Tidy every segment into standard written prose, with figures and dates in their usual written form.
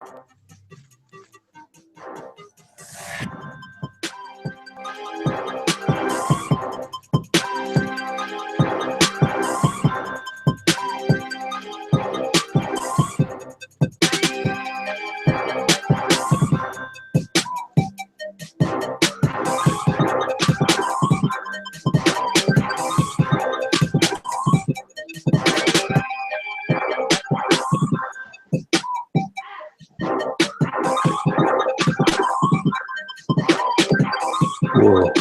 Whoa. Whoa.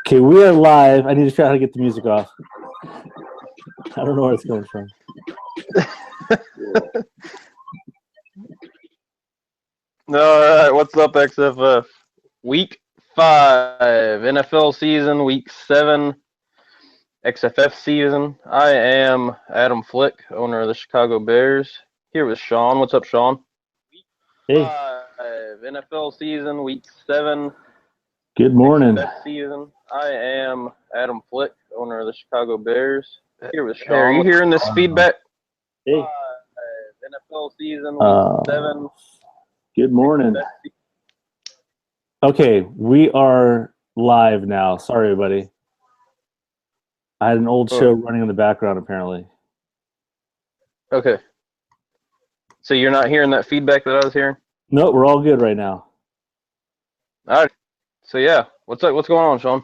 Okay, we are live. I need to figure out how to get the music off. I don't know where it's coming from. All right, what's up, XFF? Week 5, NFL season, Week 7, XFF season. I am Adam Flick, owner of the Chicago Bears. Here with Sean. What's up, Sean? Hey. 5, NFL season, Week 7. Good morning. XFF season. I am Adam Flick, owner of the Chicago Bears. Here with Sean. Hey, are you hearing this feedback? Hey. 5, NFL season, Week 7. Good morning. Okay, we are live now. Sorry, everybody. I had an old show running in the background, apparently. Okay. So you're not hearing that feedback that I was hearing? No, we're all good right now. All right. So yeah, what's up? What's going on, Sean?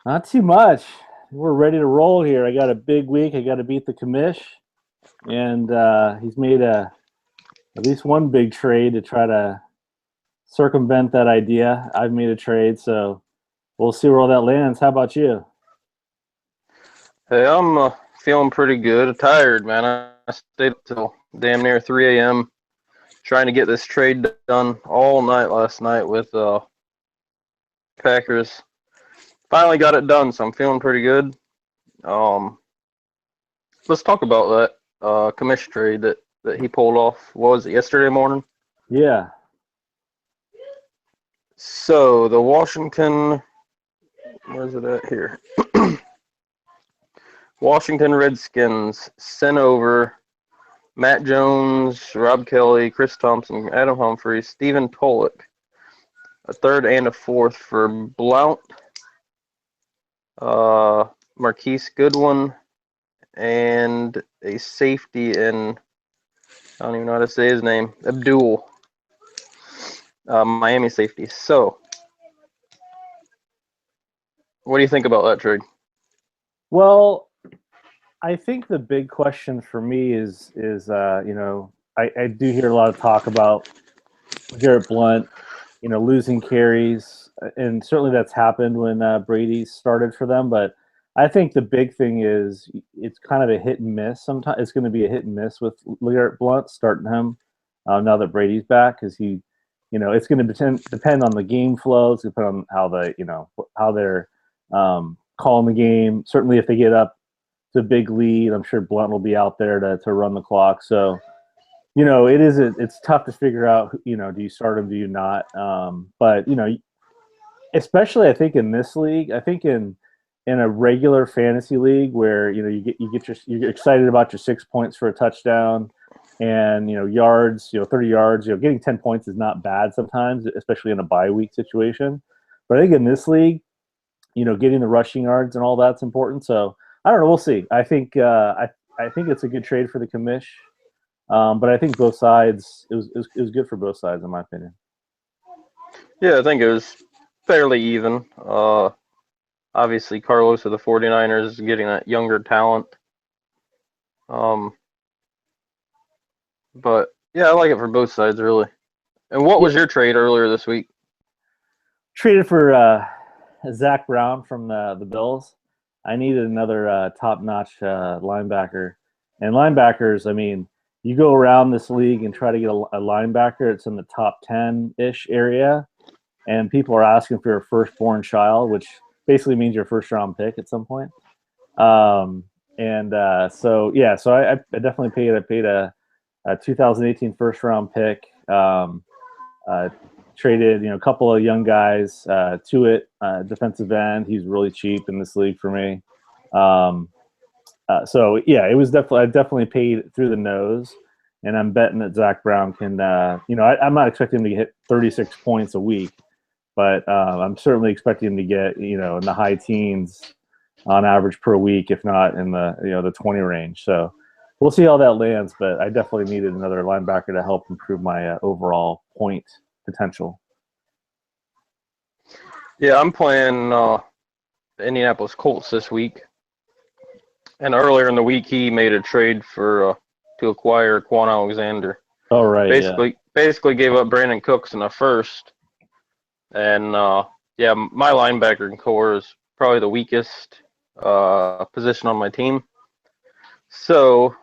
Not too much. We're ready to roll here. I got a big week. I got to beat the commish, and he's made at least one big trade to try to circumvent that idea. I've made a trade, so we'll see where all that lands. How about you? Hey, I'm feeling pretty good. Tired, man. I stayed up till damn near 3 a.m. trying to get this trade done all night last night with Packers. Finally got it done, so I'm feeling pretty good. Let's talk about that commish trade that he pulled off. What was it, yesterday morning? Yeah. So the Washington, where's it at here? Washington Redskins sent over Matt Jones, Rob Kelly, Chris Thompson, Adam Humphries, Stephen Tulloch, a third and a fourth for Blount, Marquise Goodwin, and a safety in, I don't even know how to say his name, Abdul, Miami safety. So, what do you think about that trade? Well, I think the big question for me is you know, I do hear a lot of talk about Garrett Blount, you know, losing carries, and certainly that's happened when Brady started for them. But I think the big thing is it's kind of a hit and miss. Sometimes it's going to be a hit and miss with Garrett Blount starting him now that Brady's back, because he, you know, it's going to depend on the game flow. It's going to depend on how the, you know, how they're calling the game. Certainly, if they get up to a big lead, I'm sure Blount will be out there to run the clock. So, you know, it's tough to figure out, you know, do you start him, do you not? But, you know, especially I think in this league, I think in a regular fantasy league where, you know, you're excited about your 6 points for a touchdown and, you know, yards, you know, 30 yards, you know, getting 10 points is not bad sometimes, especially in a bye week situation. But I think in this league, you know, getting the rushing yards and all that's important. So I don't know. We'll see. I think I think it's a good trade for the commish, but I think both sides. It was good for both sides, in my opinion. Yeah, I think it was fairly even. Obviously, Carlos of the 49ers is getting that younger talent. But yeah, I like it for both sides, really. And what was your trade earlier this week? Traded for Zach Brown from the Bills. I needed another top-notch linebacker. And linebackers, I mean, you go around this league and try to get a linebacker, it's in the top 10-ish area, and people are asking for your firstborn child, which basically means your first-round pick at some point. So I definitely paid. I paid a 2018 first round pick. Traded, a couple of young guys to it. Defensive end, he's really cheap in this league for me. So yeah, it was I definitely paid through the nose, and I'm betting that Zach Brown can. I'm not expecting him to hit 36 points a week, but I'm certainly expecting him to get in the high teens on average per week, if not in the 20 range. So we'll see how that lands, but I definitely needed another linebacker to help improve my overall point potential. Yeah, I'm playing the Indianapolis Colts this week. And earlier in the week, he made a trade to acquire Quan Alexander. Oh, right, Basically gave up Brandon Cooks in a first. And, my linebacker core is probably the weakest position on my team. So,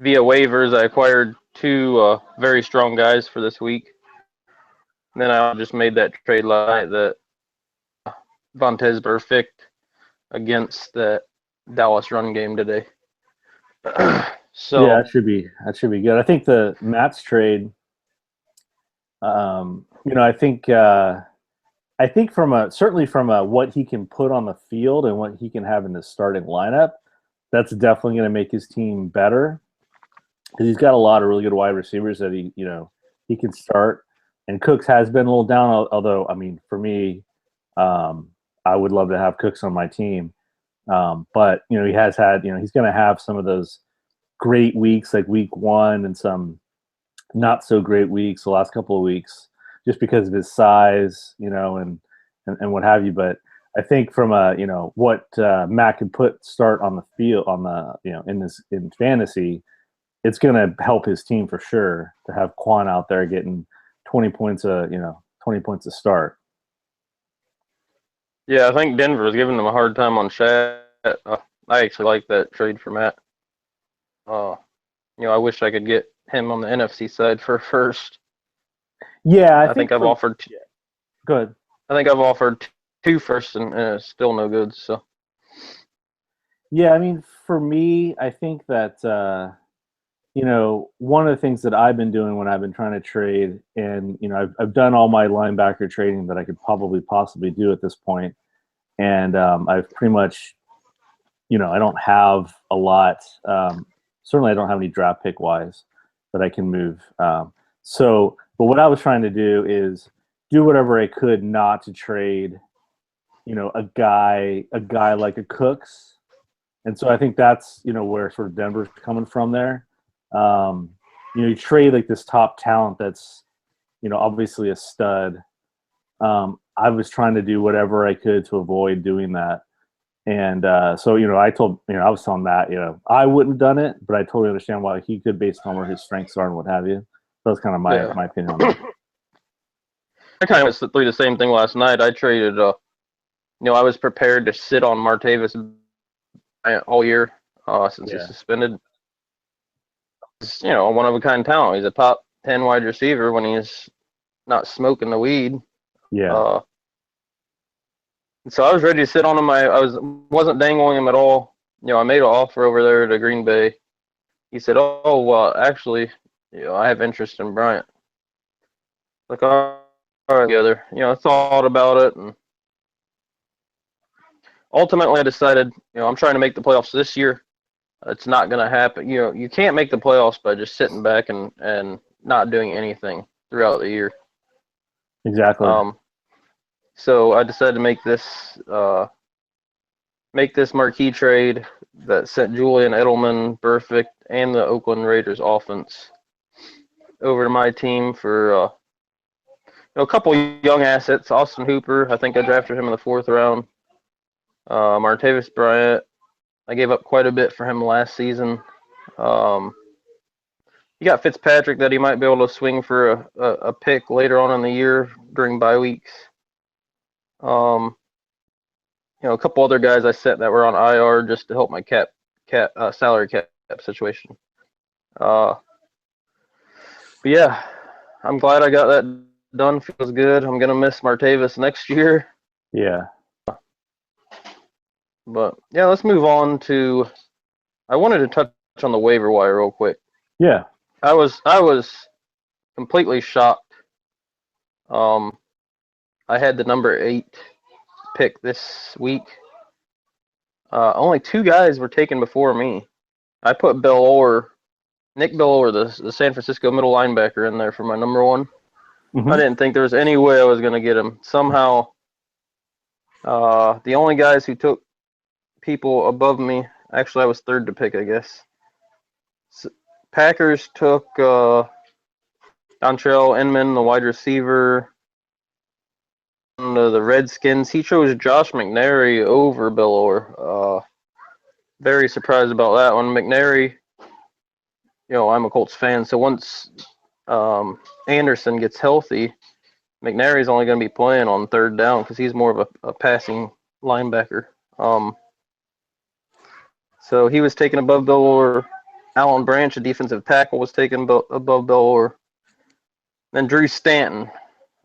via waivers, I acquired two very strong guys for this week. And then I just made that trade last night that Vontez Burfict against the Dallas run game today. So yeah, that should be good. I think the Matt's trade. I think certainly from what he can put on the field and what he can have in his starting lineup, that's definitely going to make his team better because he's got a lot of really good wide receivers that he can start. And Cooks has been a little down, although I mean for me, I would love to have Cooks on my team. But he has had he's going to have some of those great weeks like week 1 and some not so great weeks the last couple of weeks just because of his size, and what have you. But I think from what Matt can start on the field on the in fantasy, it's going to help his team for sure to have Quan out there getting 20 points a start. Yeah, I think Denver is giving them a hard time on Shat. I actually like that trade for Matt. I wish I could get him on the NFC side for first. Yeah, I think I've offered. Good. I think I've offered 2 firsts and it's still no good. So. Yeah, I mean, for me, I think that one of the things that I've been doing when I've been trying to trade, and I've done all my linebacker trading that I could possibly do at this point, and I've pretty much, I don't have a lot. Certainly, I don't have any draft pick wise that I can move. But what I was trying to do is do whatever I could not to trade, a guy like a Cooks. And so I think that's, where sort of Denver's coming from there. You trade like this top talent that's, obviously a stud. I was trying to do whatever I could to avoid doing that. And so, I was telling Matt, I wouldn't have done it, but I totally understand why he could based on where his strengths are and what have you. So that's kind of my opinion on that. I kind of went through the same thing last night. I traded, I was prepared to sit on Martavis all year since he's suspended. He's, a one-of-a-kind talent. He's a top 10 wide receiver when he's not smoking the weed. Yeah. So I was ready to sit on him. I wasn't dangling him at all. I made an offer over there to Green Bay. He said, "Oh, well, actually, I have interest in Bryant." Like, all right, together. I thought about it, and ultimately I decided, I'm trying to make the playoffs this year. It's not going to happen. You can't make the playoffs by just sitting back and not doing anything throughout the year. Exactly. So I decided to make this marquee trade that sent Julian Edelman, Burfict, and the Oakland Raiders offense over to my team for a couple young assets. Austin Hooper, I think I drafted him in the 4th round. Martavis Bryant, I gave up quite a bit for him last season. You got Fitzpatrick that he might be able to swing for a pick later on in the year during bye weeks. A couple other guys I set that were on IR just to help my salary cap situation. But yeah, I'm glad I got that done. Feels good. I'm gonna miss Martavis next year. Yeah. But yeah, let's move on to. I wanted to touch on the waiver wire real quick. Yeah. I was completely shocked. I had the number 8 pick this week. Only 2 guys were taken before me. I put Nick Bill Orr, the San Francisco middle linebacker, in there for my number 1. I didn't think there was any way I was going to get him. Somehow, the only guys who took people above me, actually, I was 3rd to pick, I guess. Packers took Dontrell Inman, the wide receiver. The Redskins, he chose Josh McNary over Bill Orr. Very surprised about that one. McNary, I'm a Colts fan, so once Anderson gets healthy, McNary's only going to be playing on 3rd down because he's more of a passing linebacker. So he was taken above Bill Orr. Alan Branch, a defensive tackle, was taken above Bill Orr. Then Drew Stanton.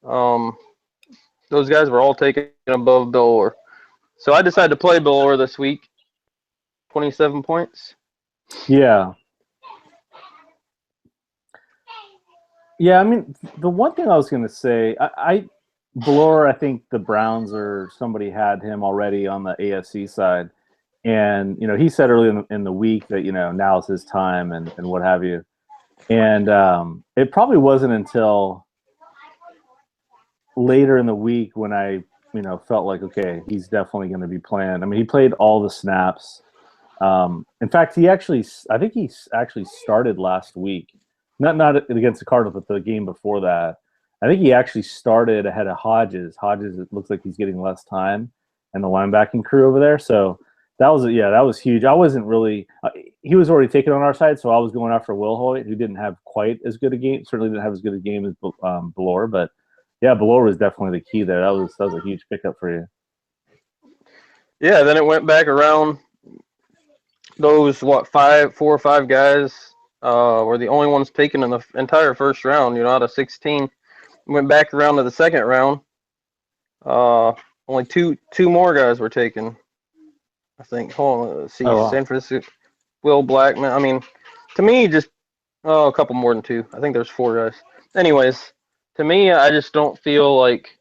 Those guys were all taken above Bill Orr. So I decided to play Bill Orr this week. 27 points. Yeah. Yeah, I mean, the one thing I was going to say, Bill Orr, I think the Browns or somebody had him already on the AFC side. And, he said earlier in the week that, now's his time and what have you. And it probably wasn't until later in the week when I, felt like, okay, he's definitely going to be playing. I mean, he played all the snaps. In fact, I think he actually started last week. Not against the Cardinals, but the game before that. I think he actually started ahead of Hodges. Hodges, it looks like he's getting less time, and the linebacking crew over there. So that was huge. I wasn't really he was already taken on our side, so I was going after Will Hoyt, who didn't have quite as good a game. Certainly didn't have as good a game as Belor, but yeah, Belor was definitely the key there. That was a huge pickup for you. Yeah, then it went back around. Those 4 or 5 guys were the only ones taken in the entire first round. Out of 16, went back around to the second round. Only two more guys were taken. I think. Hold on, let's see. Oh, wow. San Francisco, Will Blackman. I mean, to me, just a couple more than 2. I think there's 4 guys. Anyways, to me, I just don't feel like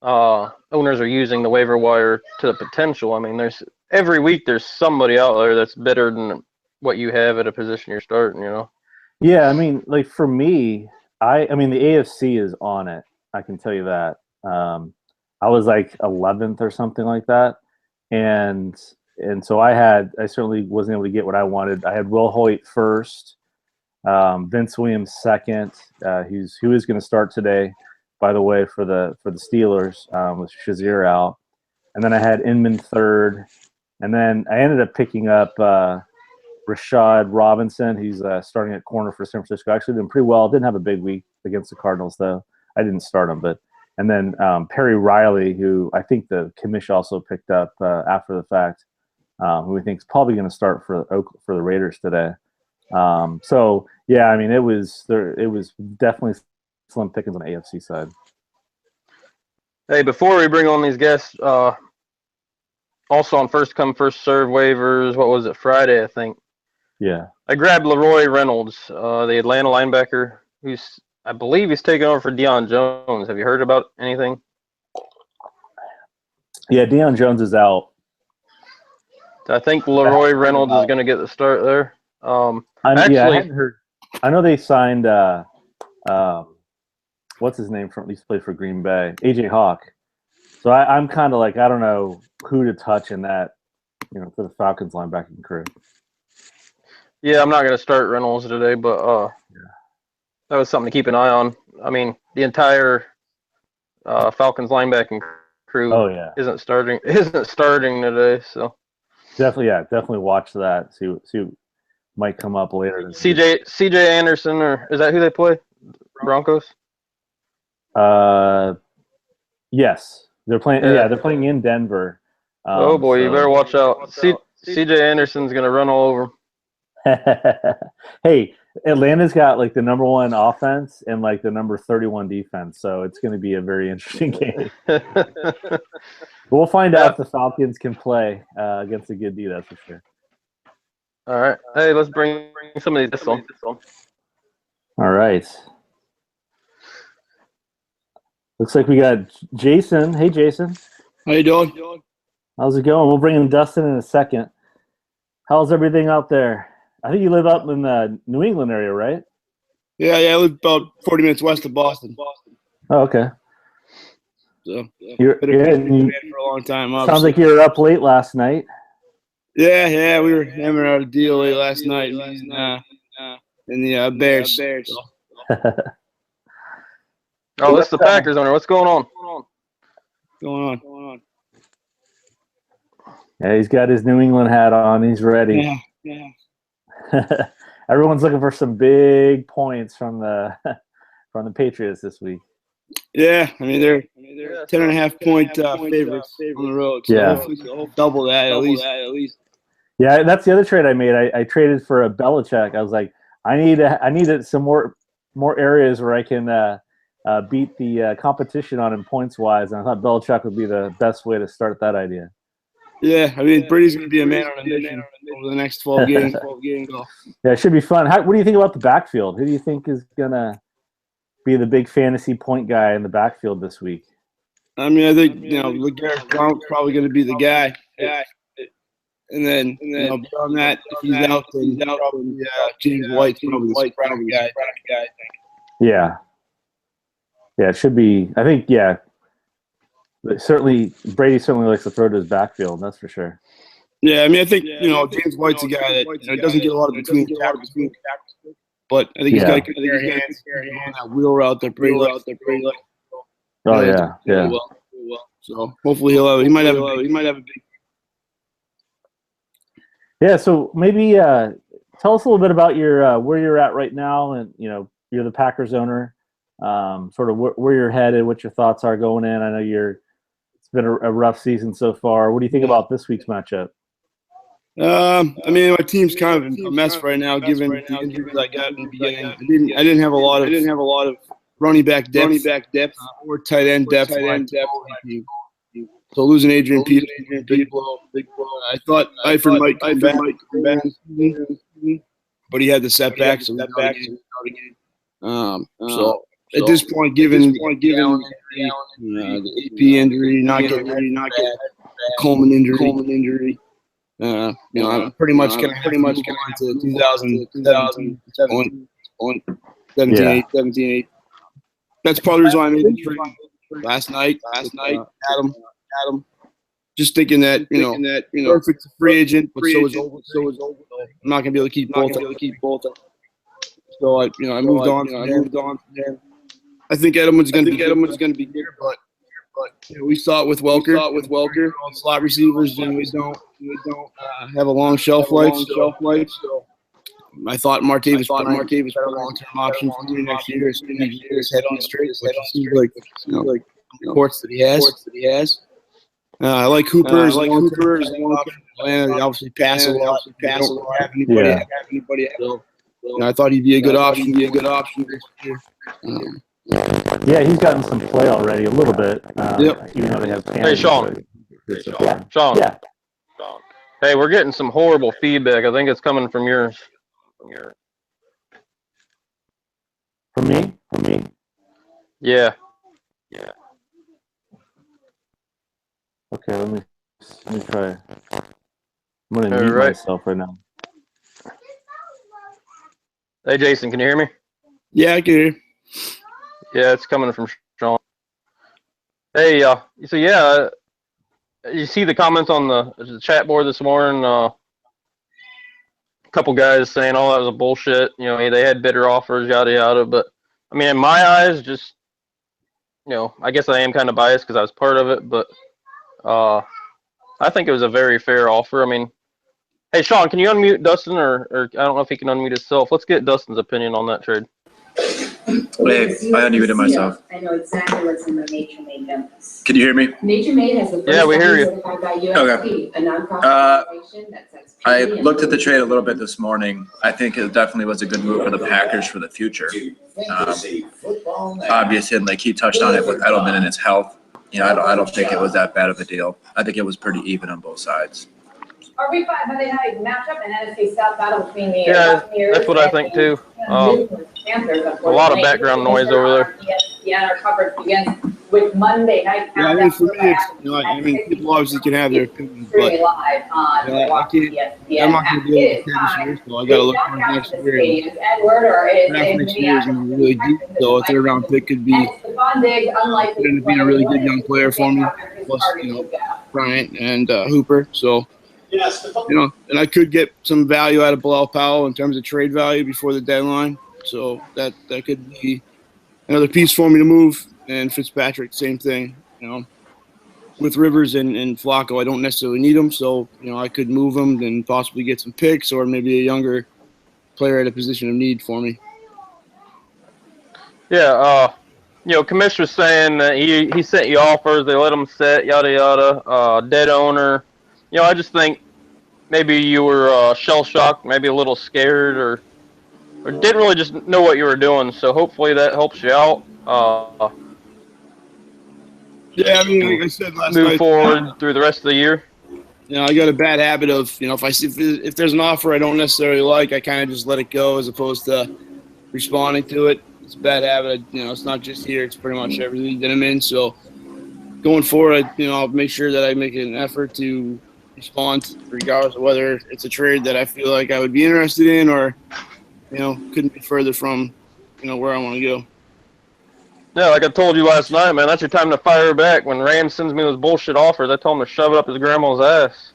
owners are using the waiver wire to the potential. I mean, every week there's somebody out there that's better than what you have at a position you're starting. Yeah, I mean, like for me, I mean the AFC is on it. I can tell you that. I was like 11th or something like that, and so I certainly wasn't able to get what I wanted. I had Will Hoyt first, Vince Williams second, who is going to start today, by the way, for the Steelers with Shazier out, and then I had Inman third, and then I ended up picking up Rashad Robinson. He's starting at corner for San Francisco. Actually doing pretty well. Didn't have a big week against the Cardinals though. I didn't start him, and then Perry Riley, who I think the commish also picked up after the fact, who we think is probably going to start for the Raiders today. So yeah, I mean it was definitely slim pickings on the AFC side. Hey, before we bring on these guests, also on first come first serve waivers. What was it, Friday? I think. Yeah. I grabbed Leroy Reynolds, the Atlanta linebacker, I believe he's taking over for Deion Jones. Have you heard about anything? Yeah, Deion Jones is out. I think Leroy Reynolds is going to get the start there. I hadn't heard. I know they signed. What's his name from? He used to play for Green Bay, AJ Hawk. So I'm kind of like I don't know who to touch in that, for the Falcons linebacking crew. Yeah, I'm not going to start Reynolds today, but that was something to keep an eye on. I mean, the entire Falcons linebacking crew isn't starting today, so definitely watch that. See what might come up later. CJ Anderson, or is that who they play? Broncos. Yes, they're playing. Yeah, they're playing in Denver. Oh boy, you better watch out. CJ Anderson's going to run all over him. Hey, Atlanta's got like the number 1 offense and like the number 31 defense, so it's going to be a very interesting game. We'll find out if the Falcons can play against a good D. That's for sure. All right, hey, let's bring some of these on. All right. Looks like we got Jason. Hey, Jason. How you doing? How's it going? We'll bring in Dustin in a second. How's everything out there? I think you live up in the New England area, right? Yeah, I live about 40 minutes west of Boston. Oh, okay. So You're been a fan for a long time. Obviously. Sounds like you were up late last night. Yeah, we were hammering out a deal late last night. In the Bears. Oh, it's the Packers owner. What's going on? Going on. Yeah, he's got his New England hat on. He's ready. Yeah. Everyone's looking for some big points from the Patriots this week. Yeah, I mean they're 10.5 point favorites on the road. So yeah, hopefully they'll double that at least. Yeah, that's the other trade I made. I traded for a Belichick. I was like, I needed some more areas where I can beat the competition on him points wise, and I thought Belichick would be the best way to start that idea. Yeah, I mean Brady's going to be a man on a mission over the next 12 games. Yeah, it should be fun. What do you think about the backfield? Who do you think is gonna be the big fantasy point guy in the backfield this week? I mean, I think LeGarrette Blount's probably going to be the guy. And then beyond that, if he's out, then probably James White's probably the surprise guy. Yeah, it should be. I think certainly Brady certainly likes to throw to his backfield. That's for sure. Yeah, I mean, I think James White's a guy that doesn't get a lot of between tackles, but I think he's got good hands on that wheel route that Brady likes. Oh yeah. Well. So hopefully he might have a big. Yeah, so maybe tell us a little bit about your where you're at right now, and you're the Packers owner. Sort of where you're headed, what your thoughts are going in. I know it's been a rough season so far. What do you think about this week's matchup? I mean, my team's kind of a mess right now, given the injuries I got in the beginning. I didn't have a lot of running back depth, or tight end depth. So losing Adrian Peterson, big blow. I thought Eifert might come back, but he had the setback. So at this point, given the AP injury, not getting Coleman injury, I'm pretty much gonna move on to 2017, 17. That's probably the reason why I made the trade last night. Adam, just thinking that perfect free agent, but so is over. I'm not gonna be able to keep both. So I moved on. I think Edelman's gonna be here, but we saw it with Welker. Slot receivers generally don't have a long shelf life. So I thought Martavis Bryant a long-term option for me next year. So he's head on straight, which seems like reports that he has. I like Cooper. They obviously pass a lot. Don't have anybody. So, I thought he'd be a good option. Yeah, he's gotten some play already a little bit. Even though they have Hey, Sean. Sean. Yeah. Hey, we're getting some horrible feedback. I think it's coming from yours. From me? Yeah. Okay, let me try. I'm going to mute myself right now. Hey, Jason, can you hear me? Yeah, I can hear you. Yeah, it's coming from Sean. Hey, you see the comments on the chat board this morning? A couple guys saying, "Oh, that was a bullshit." They had better offers, yada yada. But I mean, in my eyes, just I guess I am kind of biased because I was part of it, but I think it was a very fair offer. I mean, hey, Sean, can you unmute Dustin, or I don't know if he can unmute himself. Let's get Dustin's opinion on that trade. Hey, I unmuted myself. I know exactly what's in the Nature Made Memphis. Can you hear me? Nature Made has the first Yeah, we hear you. USP, a nonprofit organization that sets I looked at the trade a little bit this morning. I think it definitely was a good move for the Packers for the future. Obviously, and like he touched on it with Edelman and his health. I don't think it was that bad of a deal. I think it was pretty even on both sides. Our Week 5 Monday night matchup and NFC South battle between the Buccaneers. That's what I think too. Panthers, A lot of background noise over there. ESPN, our coverage begins with Monday night. Yeah, I mean, for me, it's, people obviously can have their opinions, but live on I can't. I'm not going to be able to play this year, so I got to look for next year. Draft next year is going to be really deep, so a third-round pick could be end up being a really good young player for me. Plus, Bryant and Hooper, so. And I could get some value out of Bilal Powell in terms of trade value before the deadline. So that could be another piece for me to move. And Fitzpatrick, same thing. With Rivers and Flacco, I don't necessarily need them. So, I could move them and possibly get some picks or maybe a younger player at a position of need for me. Yeah, Commissioner's saying that he sent you offers, they let him sit, yada, yada, dead owner. I just think maybe you were shell-shocked, maybe a little scared, or didn't really just know what you were doing. So hopefully that helps you out. Yeah, I mean, like I said last night, move forward through the rest of the year. I got a bad habit of, if there's an offer I don't necessarily like, I kind of just let it go as opposed to responding to it. It's a bad habit. It's not just here; it's pretty much every league that I'm in. So going forward, I'll make sure that I make an effort to respond, regardless of whether it's a trade that I feel like I would be interested in, or couldn't be further from where I want to go. Yeah, like I told you last night, man, that's your time to fire back. When Rand sends me those bullshit offers, I tell him to shove it up his grandma's ass.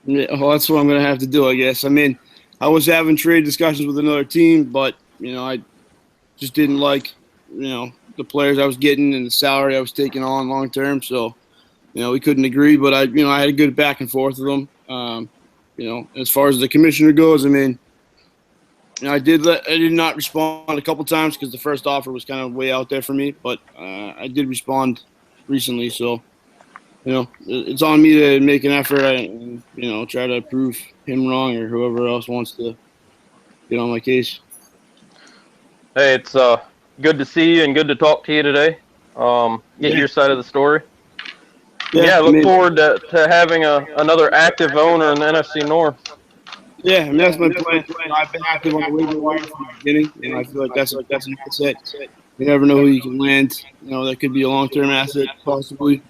Yeah, well, that's what I'm gonna have to do, I guess. I mean, I was having trade discussions with another team, but I just didn't like the players I was getting and the salary I was taking on long term. So we couldn't agree, but I had a good back and forth with them. As far as the commissioner goes, I mean, I did not respond a couple times because the first offer was kind of way out there for me, but I did respond recently. So, it's on me to make an effort and, try to prove him wrong or whoever else wants to get on my case. Hey, it's good to see you and good to talk to you today. Get your side of the story. Yeah, look forward to having another active owner in the NFC North. Yeah, I mean, that's my plan. I've been active on the waiver wire from the beginning, and I feel like that's an asset. You never know who you can land. That could be a long-term asset, possibly.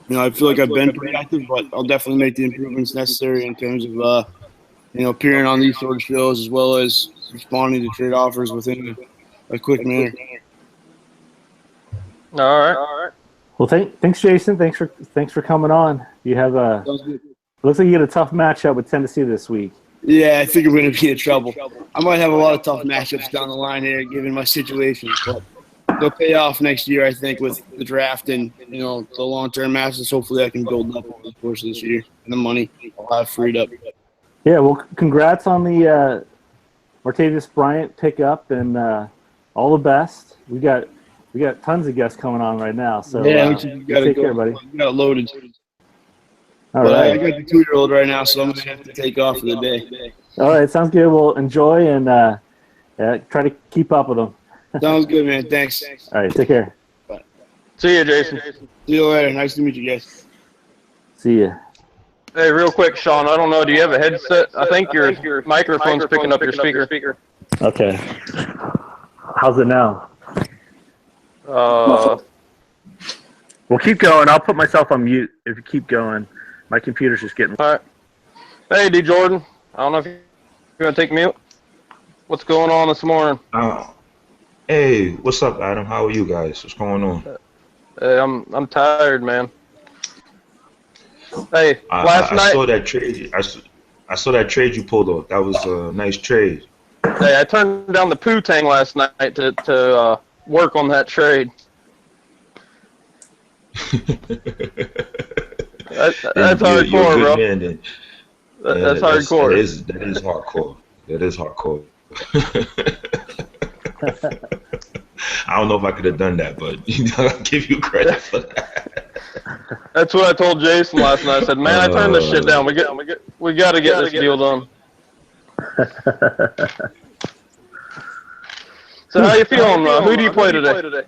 I feel like I've been pretty active, but I'll definitely make the improvements necessary in terms of, appearing on these sort of shows as well as responding to trade offers within a quick manner. All right. Well, thanks, Jason. Thanks for coming on. You have looks like you get a tough matchup with Tennessee this week. Yeah, I think I'm going to be in trouble. I might have a lot of tough matchups down the line here, given my situation, but they'll pay off next year, I think, with the draft and the long-term assets. Hopefully, I can build up over the course of this year, and the money I'll have freed up. Yeah, well, congrats on the Martavis Bryant pickup, and all the best. We got tons of guests coming on right now, so take care, buddy. We got it loaded. All right. I got the 2-year-old right now, so I'm going to have to take off for the day. All right, sounds good. Well, enjoy and try to keep up with them. Sounds good, man. Thanks. All right, take care. Bye. See you, Jason. See you later. Nice to meet you guys. See ya. Hey, real quick, Sean, I don't know, do you have a headset? I think your microphone's picking up your speaker. Okay. How's it now? Well, keep going. I'll put myself on mute if you keep going. My computer's just getting... All right. Hey, D. Jordan. I don't know if you're going to take mute. What's going on this morning? Hey, what's up, Adam? How are you guys? What's going on? Hey, I'm tired, man. Hey, last night... I saw that trade. I saw that trade you pulled off. That was a nice trade. Hey, I turned down the Poo-Tang last night to work on that trade. That's hardcore, bro. Man, that's hardcore. That is hardcore. That is hardcore. I don't know if I could have done that, but I'll give you credit for that. That's what I told Jason last night. I said, "Man, I turned this shit down. We got to get this deal done." So how you feeling? Who do you play today?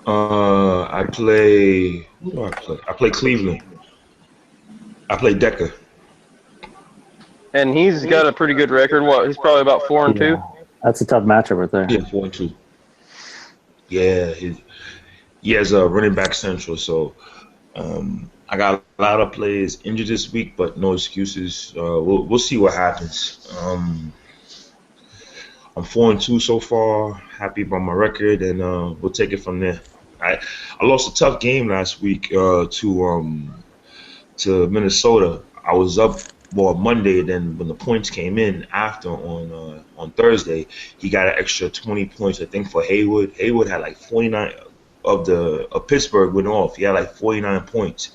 I play. Who do I play? I play Cleveland. I played Decker. And he's got a pretty good record. What? He's probably about 4-2. Yeah. That's a tough matchup right there. Yeah, 4-2. Yeah, he has a running back central, so I got a lot of players injured this week, but no excuses. We'll see what happens. I'm 4-2 so far. Happy about my record, and we'll take it from there. I lost a tough game last week to Minnesota. I was up Monday. Then when the points came in after on Thursday, he got an extra 20 points. I think for Haywood. Haywood had like 49 of Pittsburgh went off. He had like 49 points.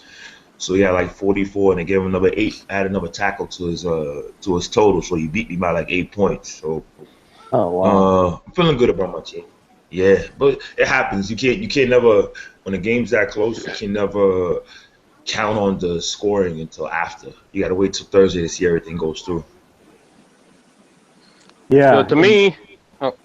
So he had like 44, and they gave him another 8. Add another tackle to his total. So he beat me by like 8 points. So. Oh wow! I'm feeling good about my team. Yeah, but it happens. You can't never when the game's that close. You can never count on the scoring until after. You got to wait till Thursday to see everything goes through. Yeah. So to me,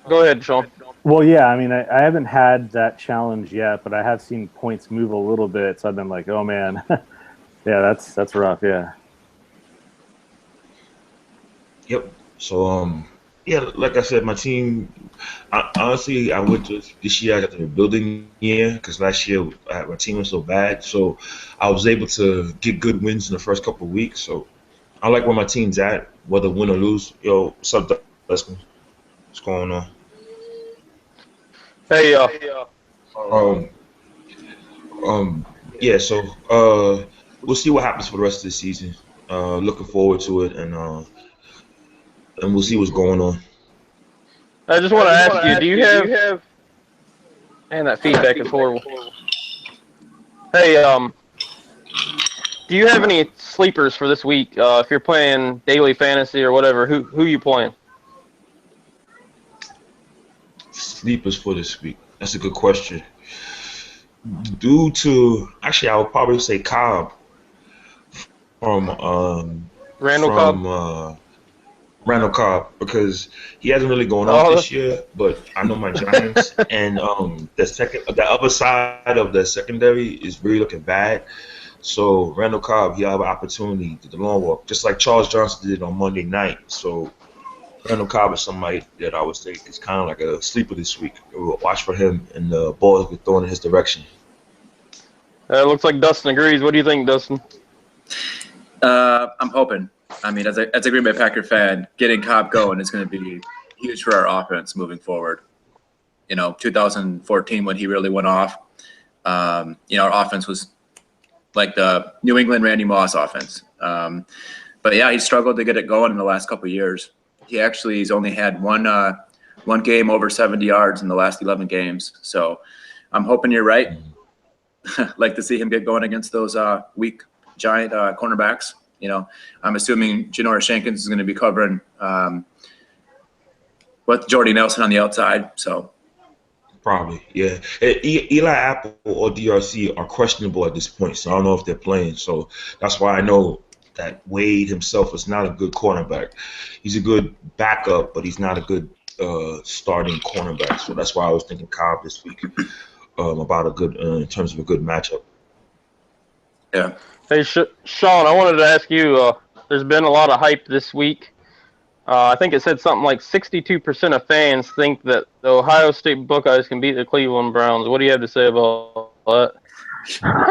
go ahead, Sean. Well, yeah. I mean, I haven't had that challenge yet, but I have seen points move a little bit, so I've been like, oh man, yeah, that's rough. Yeah. Yep. So yeah, like I said, my team. Honestly, I went to this year. I got the rebuilding year because last year my team was so bad. So I was able to get good wins in the first couple of weeks. So I like where my team's at, whether win or lose. Yo, what's up, Dustin? What's going on? Hey, Yeah. So we'll see what happens for the rest of the season. Looking forward to it, and we'll see what's going on. I just want to ask you, do you have... Man, that feedback is horrible. Hey, do you have any sleepers for this week? If you're playing daily fantasy or whatever, who you playing? Sleepers for this week. That's a good question. Due to actually, I would probably say Cobb from Randall Cobb, because he hasn't really gone off this year, but I know my Giants and the other side of the secondary is really looking bad. So Randall Cobb, he'll have an opportunity to the long walk, just like Charles Johnson did on Monday night. So Randall Cobb is somebody that I would say is kind of like a sleeper this week. We'll watch for him, and the balls get thrown in his direction. It looks like Dustin agrees. What do you think, Dustin? I'm hoping. I mean, as a Green Bay Packer fan, getting Cobb going is going to be huge for our offense moving forward. 2014 when he really went off, our offense was like the New England Randy Moss offense. But yeah, he struggled to get it going in the last couple of years. He's only had one game over 70 yards in the last 11 games. So I'm hoping you're right. Like to see him get going against those weak Giant cornerbacks. I'm assuming Janoris Jenkins is going to be covering with Jordy Nelson on the outside. So probably, yeah. Eli Apple or DRC are questionable at this point, so I don't know if they're playing. So that's why I know that Wade himself is not a good cornerback. He's a good backup, but he's not a good starting cornerback. So that's why I was thinking Cobb this week about a good in terms of a good matchup. Yeah. Hey, Sean, I wanted to ask you, there's been a lot of hype this week. I think it said something like 62% of fans think that the Ohio State Buckeyes can beat the Cleveland Browns. What do you have to say about that?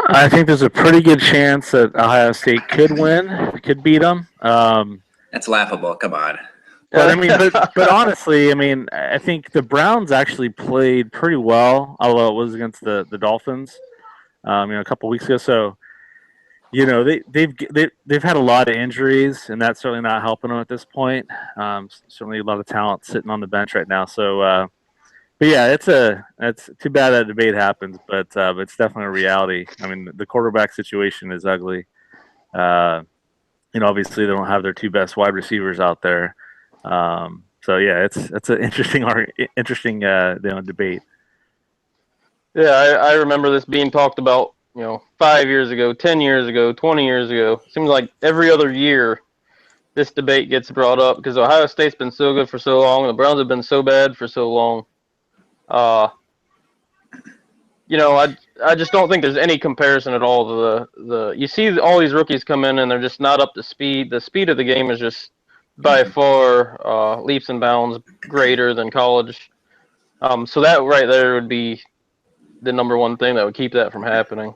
I think there's a pretty good chance that Ohio State could win, could beat them. That's laughable. Come on. But I mean, but honestly, I mean, I think the Browns actually played pretty well, although it was against the Dolphins, a couple weeks ago. So, they've had a lot of injuries, and that's certainly not helping them at this point. Certainly a lot of talent sitting on the bench right now. So, but yeah, it's too bad that debate happens, but it's definitely a reality. I mean, the quarterback situation is ugly. Obviously they don't have their two best wide receivers out there. So yeah, it's an interesting debate. Yeah, I remember this being talked about, 5 years ago, 10 years ago, 20 years ago. It seems like every other year this debate gets brought up because Ohio State's been so good for so long, and the Browns have been so bad for so long. I just don't think there's any comparison at all to the. You see all these rookies come in and they're just not up to speed. The speed of the game is just by far leaps and bounds greater than college. So that right there would be the number one thing that would keep that from happening.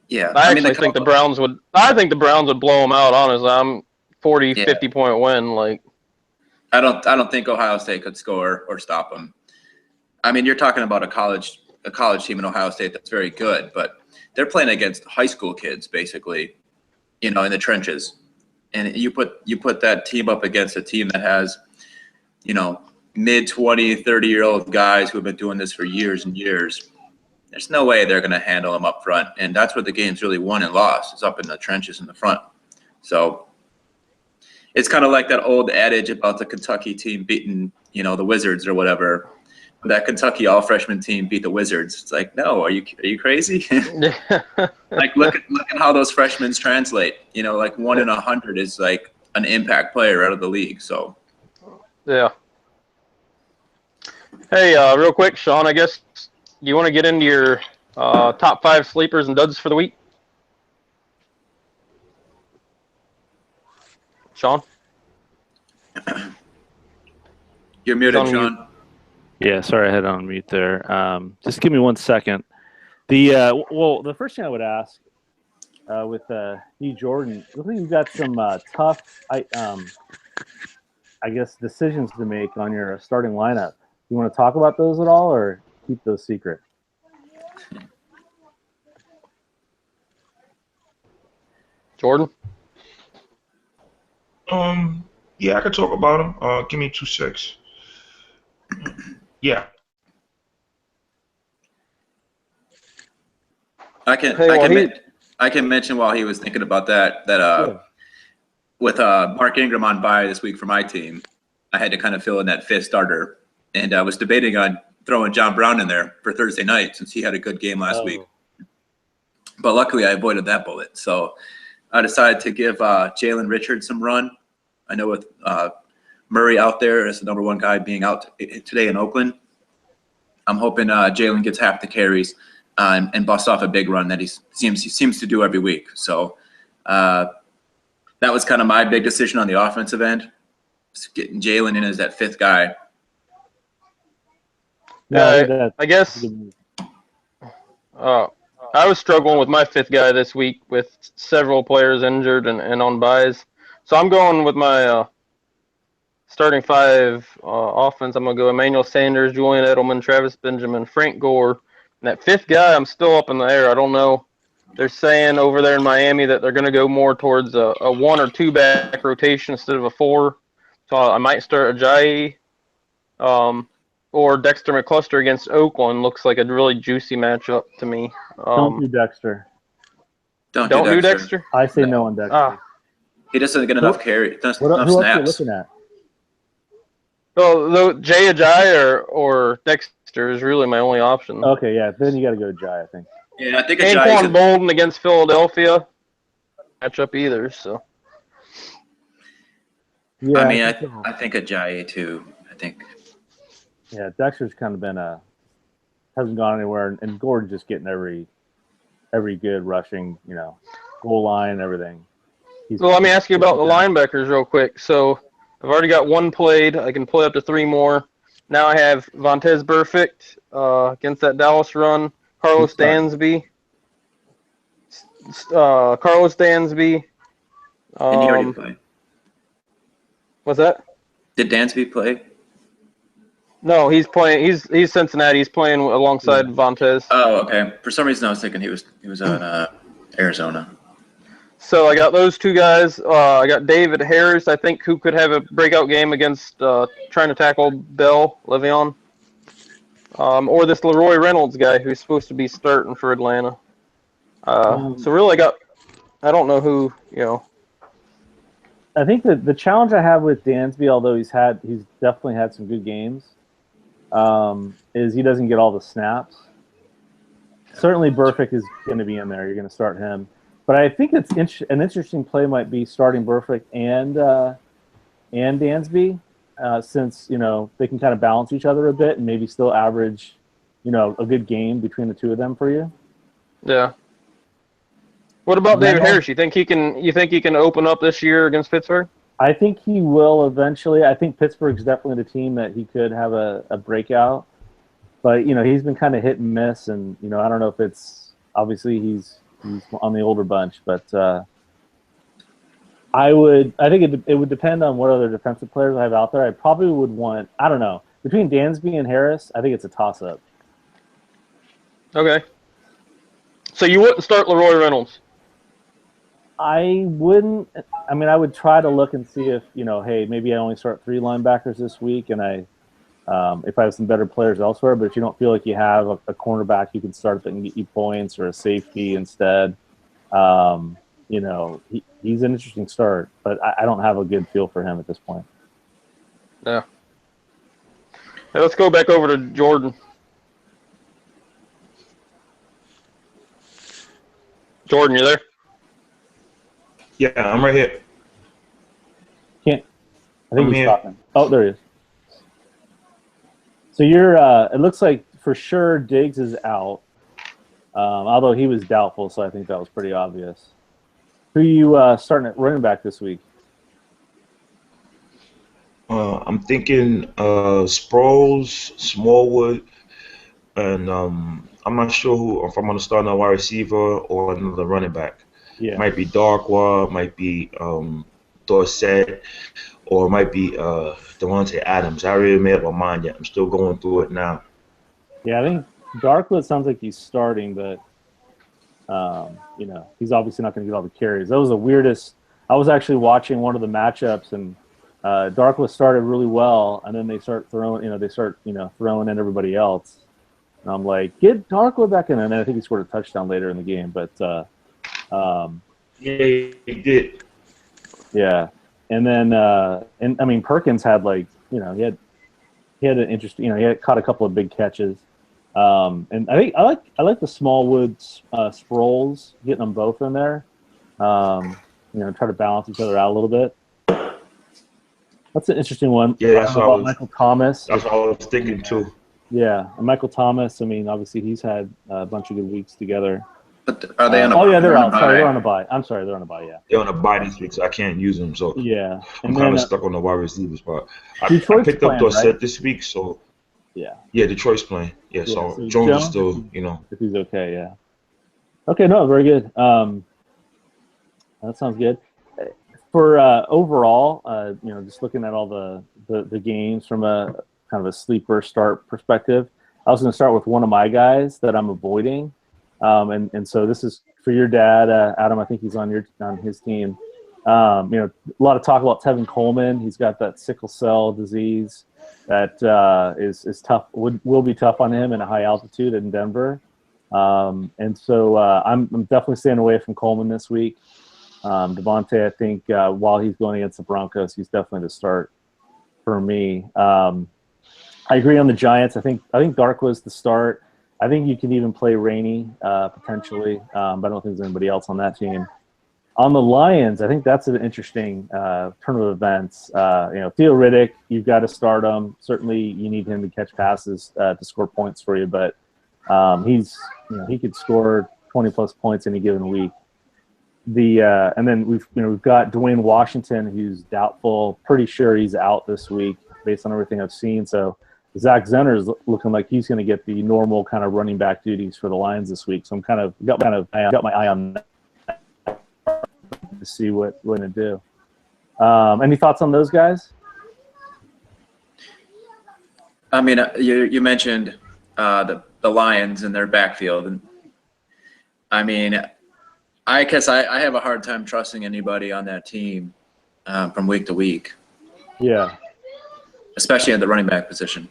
Yeah, I actually think the Browns would. I think the Browns would blow them out. Honestly, I'm 40, 50 point win. Like, I don't think Ohio State could score or stop them. I mean, you're talking about a college team in Ohio State that's very good, but they're playing against high school kids basically, in the trenches. And you put that team up against a team that has, mid 20, 30-year-old guys who have been doing this for years and years. There's no way they're going to handle them up front. And that's where the game's really won and lost, is up in the trenches in the front. So it's kind of like that old adage about the Kentucky team beating, the Wizards or whatever. That Kentucky all-freshman team beat the Wizards. It's like, no, are you crazy? Like, look at how those freshmen translate. Like 1 in 100 is like an impact player out of the league. So, yeah. Hey, real quick, Sean, I guess you want to get into your top 5 sleepers and duds for the week? Sean? You're muted, Sean. Yeah, sorry, I had it on mute there. Just give me 1 second. The first thing I would ask with you, Jordan, I think you've got some tough, I guess, decisions to make on your starting lineup. You want to talk about those at all, or keep those secret? Jordan? Yeah, I could talk about them. Give me 2 secs. Yeah. I can mention while he was thinking about that with Mark Ingram on bye this week for my team, I had to kind of fill in that 5th starter, and I was debating on throwing John Brown in there for Thursday night since he had a good game last week. But luckily I avoided that bullet. So I decided to give Jalen Richards some run. I know with Murray out there as the number 1 guy being out today in Oakland, I'm hoping Jalen gets half the carries and busts off a big run that he seems to do every week. So that was kind of my big decision on the offensive end, just getting Jalen in as that 5th guy. Yeah, I guess I was struggling with my 5th guy this week with several players injured and on buys. So I'm going with my starting 5 offense. I'm going to go Emmanuel Sanders, Julian Edelman, Travis Benjamin, Frank Gore. And that 5th guy, I'm still up in the air. I don't know. They're saying over there in Miami that they're going to go more towards a 1 or 2 back rotation instead of a 4. So I might start Ajayi. Or Dexter McCluster against Oakland looks like a really juicy matchup to me. Don't do Dexter. Don't do Dexter. I say no on Dexter. He doesn't get enough carry. Enough who else are you snaps. looking at? Well, Jay Ajayi or Dexter is really my only option. Okay, yeah. Then you got to go Ajayi, I think. Yeah, I think Anquan Bolden against Philadelphia matchup either. So. Yeah, I mean, I think Ajayi too. I think. Yeah, Dexter's kind of been hasn't gone anywhere, and Gordon's just getting every good rushing, goal line and everything. Well, let me ask you about the linebackers real quick. So I've already got 1 played. I can play up to 3 more. Now I have Vontaze Burfict against that Dallas run. Carlos Dansby. Did he already play? What's that? Did Dansby play? No, he's playing. He's Cincinnati. He's playing alongside Vontaze. Oh, okay. For some reason, I was thinking he was on Arizona. So I got those 2 guys. I got David Harris, I think, who could have a breakout game against trying to tackle Le'Veon. Or this Leroy Reynolds guy who's supposed to be starting for Atlanta. So really, I don't know who, I think that the challenge I have with Dansby, although he's definitely had some good games, is he doesn't get all the snaps. Certainly Burfict is going to be in there. You're going to start him. But I think an interesting play might be starting Burfict and Dansby, since they can kind of balance each other a bit and maybe still average a good game between the two of them for you. Yeah. What about And I David don't- Harris? You think he can open up this year against Pittsburgh? I think he will eventually. I think Pittsburgh's definitely the team that he could have a breakout. But, he's been kind of hit and miss, and, I don't know if it's – obviously he's on the older bunch. But I think it would depend on what other defensive players I have out there. I probably would want – I don't know. Between Dansby and Harris, I think it's a toss-up. Okay. So you wouldn't start Leroy Reynolds? I wouldn't. I mean, I would try to look and see if hey, maybe I only start 3 linebackers this week, and if I have some better players elsewhere. But if you don't feel like you have a cornerback you can start that can get you points, or a safety instead, he's an interesting start. But I don't have a good feel for him at this point. Yeah. Hey, let's go back over to Jordan. Jordan, you there? Yeah, I'm right here. I think I'm he's here. talking. Oh, there he is. So you're. It looks like for sure Diggs is out, although he was doubtful, so I think that was pretty obvious. Who are you starting at running back this week? I'm thinking Sproles, Smallwood, and I'm not sure if I'm going to start a wide receiver or another running back. Yeah. Might be Darkwa, might be Dorsett, or it might be Devontae Adams. I already made up my mind yet. I'm still going through it now. Yeah, I think Darkwood sounds like he's starting, but he's obviously not going to get all the carries. That was the weirdest. I was actually watching one of the matchups, and Darkwood started really well, and then they start throwing in everybody else. And I'm like, get Darkwood back in, and then I think he scored a touchdown later in the game. But Yeah, he did. yeah, and then Perkins had he had an interesting, he had caught a couple of big catches. And I think I like the Smallwood Sproles, getting them both in there. Try to balance each other out a little bit. That's an interesting one. Yeah, that's what I was. Michael Thomas. That's what I was thinking too. Yeah, and Michael Thomas. I mean, obviously he's had a bunch of good weeks together. But are they on a Oh yeah, they're out. bye? Sorry, they're on a bye. I'm sorry, they're on a bye. Yeah. They're on a bye this week, so I can't use them. So Yeah, I'm and kind then of stuck on the wide receiver spot. I Detroit's picked up playing, Dorsett right? this week, so yeah, Detroit's playing. Yeah, so so Jones is Jones, still, if he's okay, yeah. Okay, no, very good. That sounds good. For overall, just looking at all the games from a kind of a sleeper start perspective, I was going to start with one of my guys that I'm avoiding, and so this is for your dad, Adam. I think he's on his team. A lot of talk about Tevin Coleman. He's got that sickle cell disease that is tough. Will be tough on him in a high altitude in Denver, and so I'm definitely staying away from Coleman this week. Devontae, I think while he's going against the Broncos, he's definitely the start for me. I agree on the Giants. I think Dark was the start. I think you can even play Rainey potentially, but I don't think there's anybody else on that team. On the Lions, I think that's an interesting turn of events. Theo Riddick, you've got to start him. Certainly, you need him to catch passes to score points for you, but he could score 20+ points any given week. And then we've got Dwayne Washington, who's doubtful. Pretty sure he's out this week based on everything I've seen. So Zach Zenner is looking like he's going to get the normal kind of running back duties for the Lions this week. So I'm got my eye on that to see what we're going to do. Any thoughts on those guys? I mean, you mentioned the Lions and their backfield, and I mean, I guess I have a hard time trusting anybody on that team from week to week. Yeah. Especially at the running back position.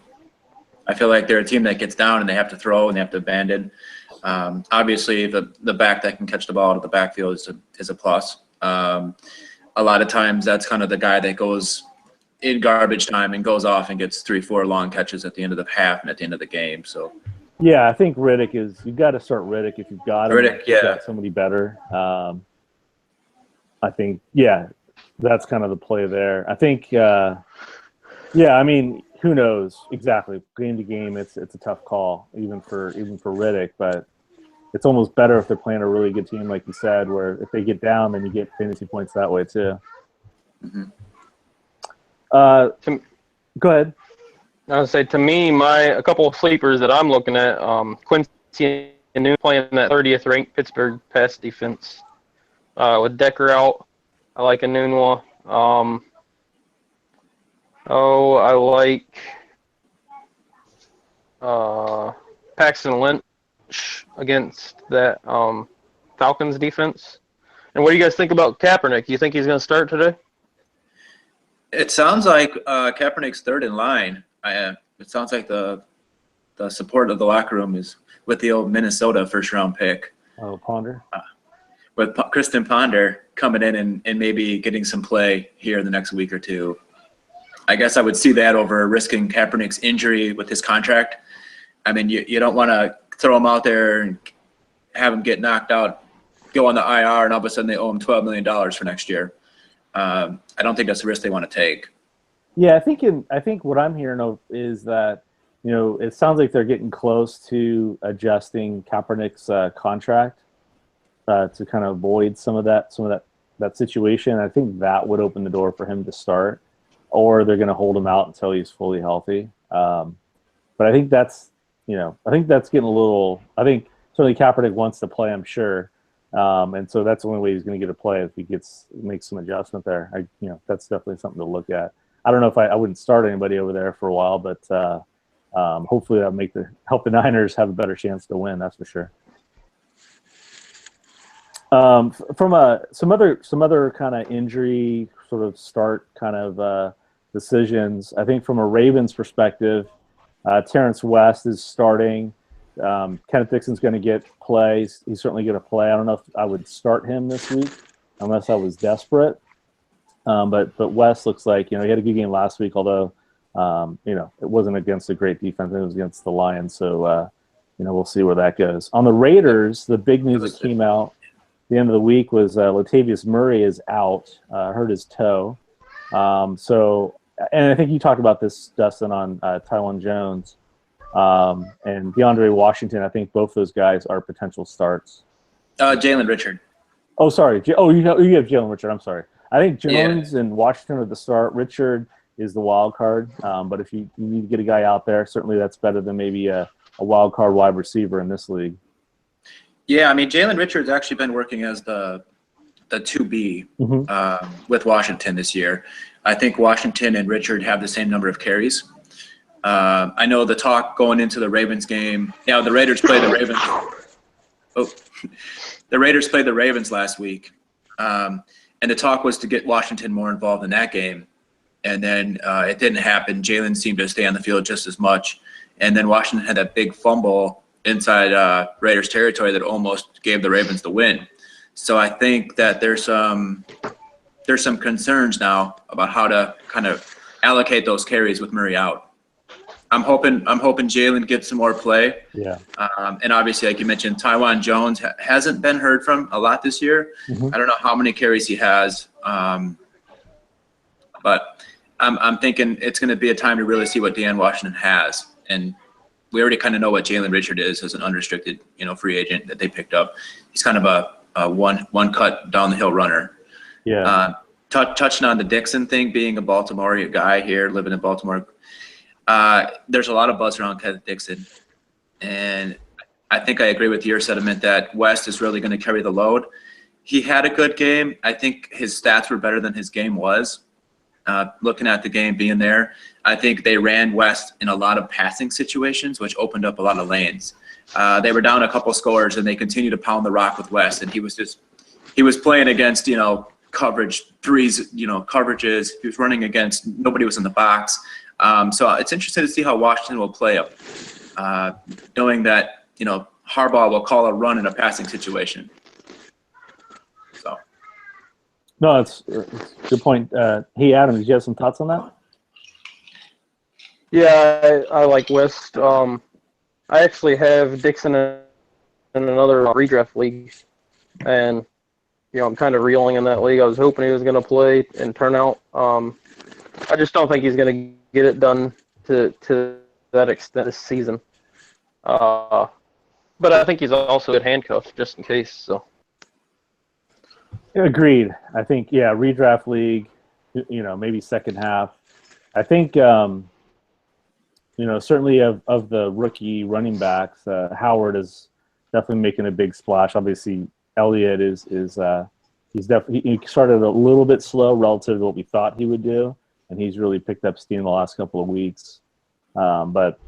I feel like they're a team that gets down and they have to throw and they have to abandon. Obviously, the back that can catch the ball out of the backfield is a plus. A lot of times that's kind of the guy that goes in garbage time and goes off and gets 3-4 long catches at the end of the half and at the end of the game. So. Yeah, I think Riddick you've got to start Riddick if you've got him. Riddick, yeah. You've got somebody better. I think, that's kind of the play there. I think, I mean, who knows exactly game to game? It's a tough call, even for Riddick. But it's almost better if they're playing a really good team, like you said, where if they get down, then you get fantasy points that way too. Mm-hmm. Go ahead. I would say to me, a couple of sleepers that I'm looking at, Quincy and Noon playing that 30th ranked Pittsburgh pass defense. With Decker out, I like Anunwa. I like Paxton Lynch against that Falcons defense. And what do you guys think about Kaepernick? You think he's going to start today? It sounds like Kaepernick's third in line. It sounds like the support of the locker room is with the old Minnesota first-round pick. Oh, Ponder. With Kristen Ponder coming in and maybe getting some play here in the next week or two. I guess I would see that over risking Kaepernick's injury with his contract. I mean, you don't want to throw him out there and have him get knocked out, go on the IR, and all of a sudden they owe him $12 million for next year. I don't think that's the risk they want to take. Yeah, I think what I'm hearing is that, it sounds like they're getting close to adjusting Kaepernick's contract to kind of avoid some of that situation. I think that would open the door for him to start, or they're going to hold him out until he's fully healthy. But I think that's getting a little. I think certainly Kaepernick wants to play, I'm sure. And so that's the only way he's going to get a play if he makes some adjustment there. That's definitely something to look at. I don't know if I wouldn't start anybody over there for a while, but hopefully that'll help the Niners have a better chance to win. That's for sure. From some other kind of injury sort of start kind of decisions, I think from a Ravens perspective, Terrence West is starting. Kenneth Dixon's going to get plays. He's certainly going to play. I don't know if I would start him this week unless I was desperate. But West looks like, he had a good game last week, although, it wasn't against a great defense. It was against the Lions. So, we'll see where that goes. On the Raiders, the big news that came out at the end of the week was Latavius Murray is out, hurt his toe. And I think you talked about this, Dustin, on Tywan Jones. And DeAndre Washington, I think both those guys are potential starts. Jalen Richard. Oh, sorry. You have Jalen Richard. I'm sorry. I think Jones and Washington are the start. Richard is the wild card. But if you need to get a guy out there, certainly that's better than maybe a wild card wide receiver in this league. Yeah, I mean, Jalen Richard's actually been working as the 2B with Washington this year. I think Washington and Richard have the same number of carries. I know the talk going into the Ravens game. The Raiders played the Ravens. The Raiders played the Ravens last week, and the talk was to get Washington more involved in that game. And then it didn't happen. Jalen seemed to stay on the field just as much. And then Washington had that big fumble inside Raiders territory that almost gave the Ravens the win. So I think that there's some concerns now about how to kind of allocate those carries with Murray out. I'm hoping Jalen gets some more play. Yeah. And obviously, like you mentioned, Tywan Jones hasn't been heard from a lot this year. I don't know how many carries he has, but I'm thinking it's going to be a time to really see what Dan Washington has. And we already kind of know what Jalen Richard is as an unrestricted, free agent that they picked up. He's kind of a one cut down the hill runner. Yeah. Touching on the Dixon thing, being a Baltimore guy here, living in Baltimore. There's a lot of buzz around Kenneth Dixon, and I think I agree with your sentiment that West is really going to carry the load. He had a good game. I think his stats were better than his game was. Looking at the game being there, I think they ran West in a lot of passing situations, which opened up a lot of lanes. They were down a couple scores, and they continued to pound the rock with West, and he was playing against, coverage threes, coverages. He was running against, nobody was in the box. So it's interesting to see how Washington will play up, knowing that, Harbaugh will call a run in a passing situation. So. No, it's a good point. Hey, Adam, did you have some thoughts on that? Yeah, I like West. I actually have Dixon in another redraft league, and I'm kind of reeling in that league. I was hoping he was going to play and turn out. I just don't think he's going to get it done to that extent this season. But I think he's also at handcuffed just in case. So Agreed. I think redraft league, maybe second half. I think certainly of the rookie running backs, Howard is definitely making a big splash. Obviously, Elliott is he's definitely he started a little bit slow relative to what we thought he would do, and he's really picked up steam the last couple of weeks. But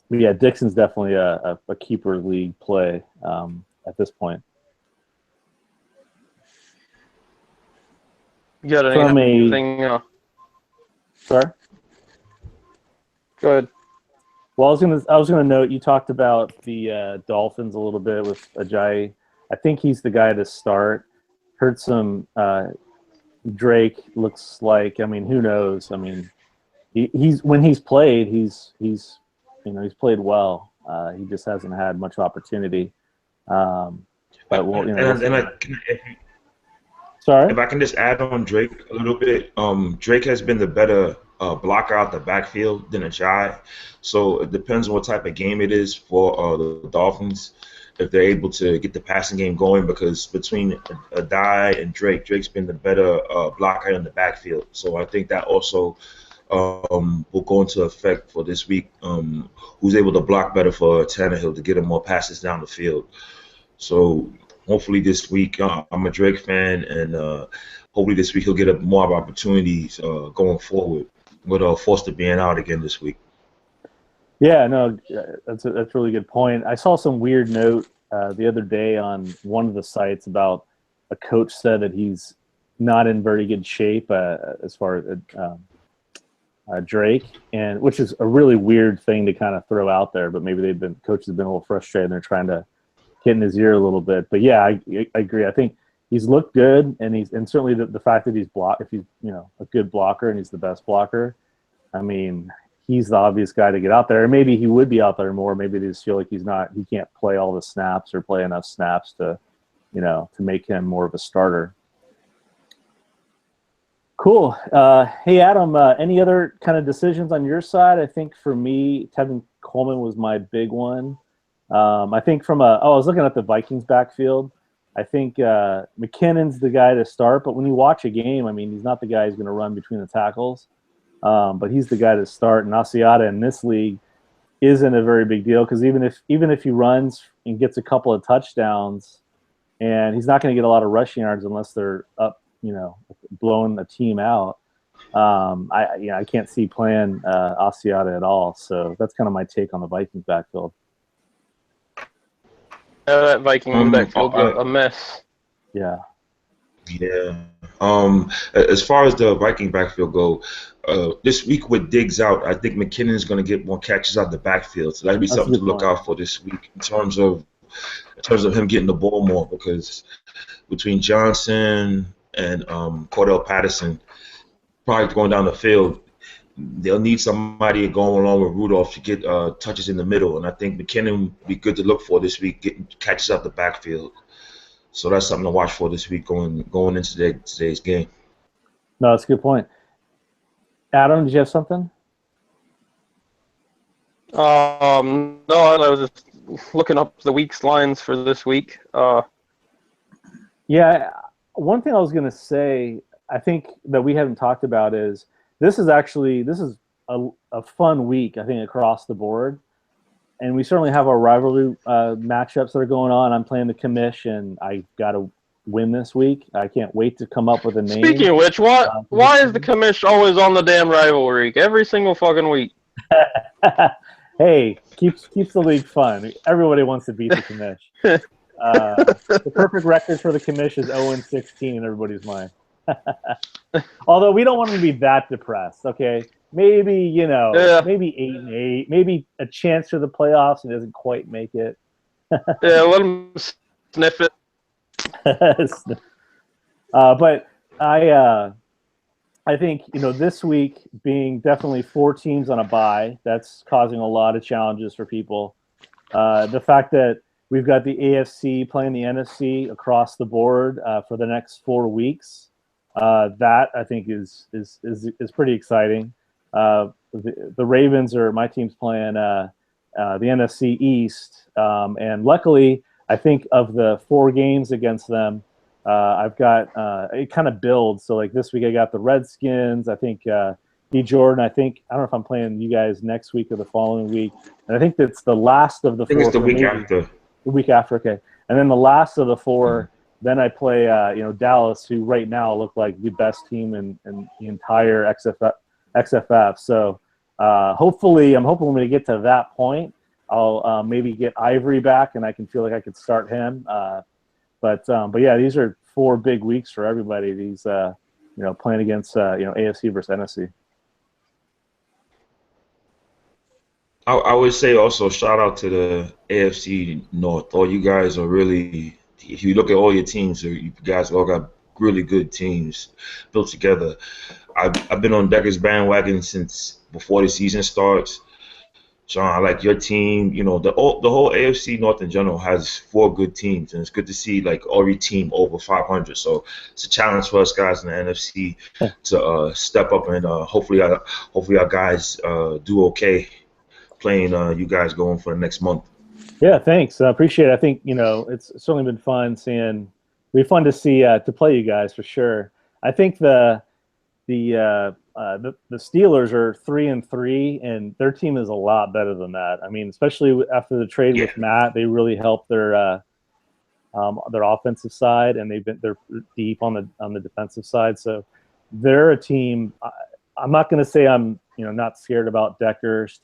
yeah, Dixon's definitely a keeper league play at this point. you got From anything? Sorry? Go ahead. Well, I was gonna note you talked about the Dolphins a little bit with Ajayi. I think he's the guy to start. Heard some Drake looks like. I mean, who knows? I mean, he's when he's played, he's played well. He just hasn't had much opportunity. But sorry. If I can just add on Drake a little bit, Drake has been the better blocker out the backfield than Ajayi. So it depends on what type of game it is for the Dolphins, if they're able to get the passing game going, because between Ajayi and Drake's been the better blocker in the backfield. So I think that also will go into effect for this week. Who's able to block better for Tannehill to get him more passes down the field. So hopefully this week, I'm a Drake fan, and hopefully this week he'll get more of opportunities going forward with Foster being out again this week. Yeah, no, that's a really good point. I saw some weird note the other day on one of the sites about a coach said that he's not in very good shape as far as Drake, and which is a really weird thing to kind of throw out there. But maybe coaches have been a little frustrated and they're trying to get in his ear a little bit. But yeah, I agree. I think he's looked good, and certainly the fact that if he's a good blocker and he's the best blocker, I mean, he's the obvious guy to get out there. And maybe he would be out there more. Maybe they just feel like he can't play all the snaps or play enough snaps to make him more of a starter. Cool. Hey, Adam, any other kind of decisions on your side? I think for me, Tevin Coleman was my big one. I think I was looking at the Vikings backfield. I think McKinnon's the guy to start, but when you watch a game, I mean, he's not the guy who's going to run between the tackles, but he's the guy to start. And Asiata in this league isn't a very big deal, because even if he runs and gets a couple of touchdowns, and he's not going to get a lot of rushing yards unless they're up, blowing the team out. I can't see playing Asiata at all. So that's kind of my take on the Vikings backfield. That Viking backfield's a mess. Yeah. Yeah. As far as the Viking backfield go, this week with Diggs out, I think McKinnon is going to get more catches out the backfield. So that'd be something to look out for this week in terms of him getting the ball more, because between Johnson and Cordell Patterson probably going down the field, they'll need somebody going along with Rudolph to get touches in the middle, and I think McKinnon would be good to look for this week, getting catches out the backfield. So that's something to watch for this week going into today's game. No, that's a good point. Adam, did you have something? No, I was just looking up the week's lines for this week. Yeah, one thing I was going to say, I think that we haven't talked about is this is a fun week, I think, across the board. And we certainly have our rivalry matchups that are going on. I'm playing the commish, and I got to win this week. I can't wait to come up with a name. Speaking of which, why is the commish always on the damn rivalry every single fucking week? Hey, keeps the league fun. Everybody wants to beat the commish. The perfect record for the commish is 0-16 in everybody's mind. Although we don't want them to be that depressed, okay? Maybe, maybe 8-8, maybe a chance for the playoffs and doesn't quite make it. Yeah, let them sniff it. But I think, this week being definitely 4 teams on a bye, that's causing a lot of challenges for people. The fact that we've got the AFC playing the NFC across the board for the next 4 weeks, that I think is pretty exciting. the Ravens are my team's playing the NFC East, and luckily, I think of the 4 games against them, I've got it kind of builds. So like this week, I got the Redskins. I think D. Jordan. I don't know if I'm playing you guys next week or the following week, and I think that's the last of the 4. I think it's the week after. The week after, okay. And then the last of the 4. Then I play, Dallas, who right now look like the best team in the entire XFF. So hopefully, I'm hoping when we get to that point, I'll maybe get Ivory back, and I can feel like I could start him. But yeah, these are 4 big weeks for everybody. These playing against AFC versus NFC. I would say also shout out to the AFC North. All you guys are really. If you look at all your teams, you guys all got really good teams built together. I've been on Decker's bandwagon since before the season starts. Sean, I like your team. The whole AFC North in general has 4 good teams, and it's good to see like every team over 500. So it's a challenge for us guys in the NFC to step up, and hopefully our guys do okay playing you guys going for the next month. Yeah, thanks. I appreciate it. I think it's certainly been fun seeing. It'd be fun to see to play you guys for sure. I think the Steelers are 3-3, and their team is a lot better than that. I mean, especially after the trade with Matt, they really helped their offensive side, and they're deep on the defensive side. So they're a team. I'm not going to say I'm not scared about Decker's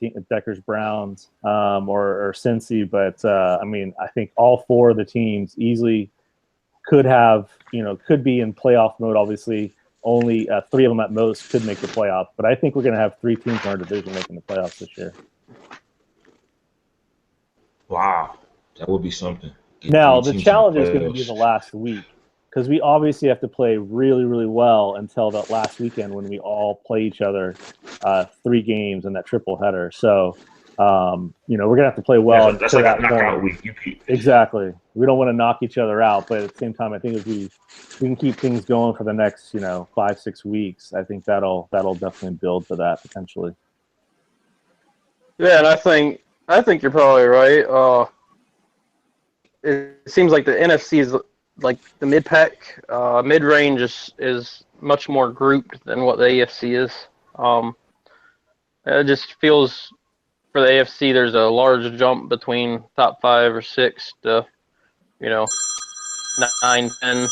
Browns or Cincy, but I mean, I think all 4 of the teams easily could be in playoff mode. Obviously, only 3 of them at most could make the playoffs, but I think we're going to have 3 teams in our division making the playoffs this year. Wow, that would be something. Now the challenge is going to be the last week, because we obviously have to play really, really well until that last weekend when we all play each other 3 games in that triple header. So, we're going to have to play well. That's like a knockout week. Exactly. We don't want to knock each other out, but at the same time, I think if we can keep things going for the next, 5-6 weeks, I think that'll definitely build to that potentially. Yeah, and I think you're probably right. It seems like the NFC is like the mid-pack, mid-range is much more grouped than what the AFC is. It just feels for the AFC there's a large jump between top 5 or 6 to, 9, 10.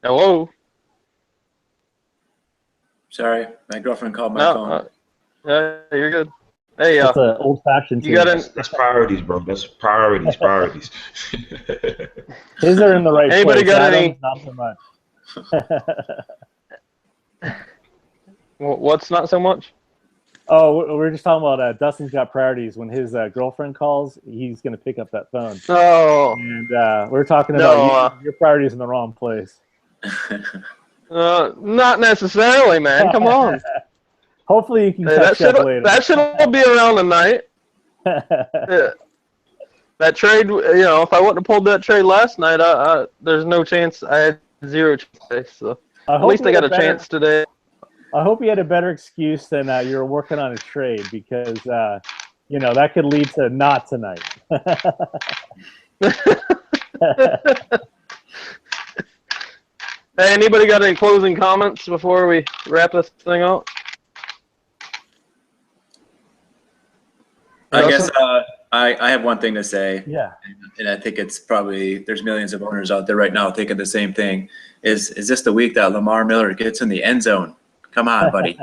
Hello? Sorry, my girlfriend called my phone. Yeah, you're good. Hey, that's an old-fashioned team. That's priorities, bro. That's priorities. His are in the right Anybody place. got any? Not so much. What's not so much? Oh, we're just talking about Dustin's got priorities. When his girlfriend calls, he's going to pick up that phone. Oh. And we're talking about your priorities in the wrong place. Not necessarily, man. Come on. Hopefully you can catch up later. That should all be around tonight. That trade, if I wouldn't have pulled that trade last night, there's no chance. I had 0 chance. So at least I got a chance today. I hope you had a better excuse than you were working on a trade, because that could lead to not tonight. Hey, anybody got any closing comments before we wrap this thing up? I guess I have one thing to say. Yeah. And I think it's probably there's millions of owners out there right now thinking the same thing. Is this the week that Lamar Miller gets in the end zone? Come on, buddy.